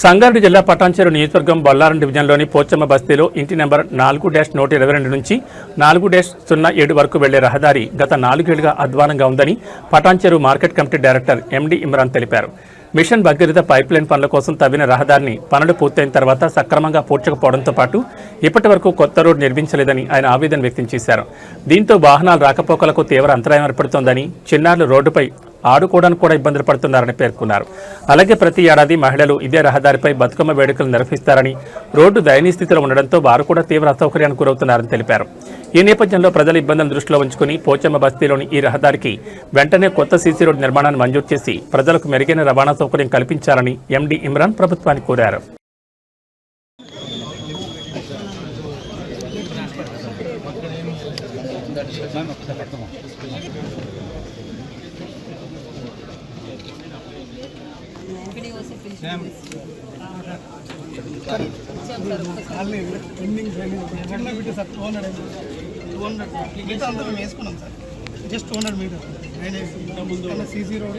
సంగారెడ్డి జిల్లా పటాన్చెరు నియోజకవర్గం బొల్లారం డివిజన్లోని పోచమ్మ బస్తీలో ఇంటి నెంబర్ 4-122 నుంచి 4-07 వరకు వెళ్లే రహదారి గత 4 ఏళ్లుగా అధ్వానంగా ఉందని Patancheru market committee director MD Imran తెలిపారు. మిషన్ భగీరథ పైప్లైన్ పనుల కోసం తవ్విన రహదారిని పనులు పూర్తయిన తర్వాత సక్రమంగా పూడ్చకపోవడంతో పాటు ఇప్పటి వరకు కొత్త రోడ్డు నిర్మించలేదని ఆయన ఆవేదన వ్యక్తం చేశారు. దీంతో వాహనాల రాకపోకలకు తీవ్ర అంతరాయం ఏర్పడుతోందని, చిన్నారులు రోడ్డుపై ఆడుకోవడానికి కూడా ఇబ్బందులు పడుతున్నారని పేర్కొన్నారు. అలాగే ప్రతి ఏడాది మహిళలు ఇదే రహదారిపై బతుకమ్మ వేడుకలు నిర్వహిస్తారని, రోడ్డు దయనీయ స్థితిలో ఉండడంతో వారు కూడా తీవ్ర అసౌకర్యానికి గురవుతున్నారని తెలిపారు. ఈ నేపథ్యంలో ప్రజల ఇబ్బందులను దృష్టిలో ఉంచుకుని పోచమ్మ బస్తీలోని ఈ రహదారికి వెంటనే కొత్త సీసీ రోడ్డు నిర్మాణాన్ని మంజూరు చేసి ప్రజలకు మెరుగైన రవాణా సౌకర్యం కల్పించాలని ఎండి ఇమ్రాన్ ప్రభుత్వాన్ని కోరారు. వేసుకున్నాం sir, just 200 metres CC road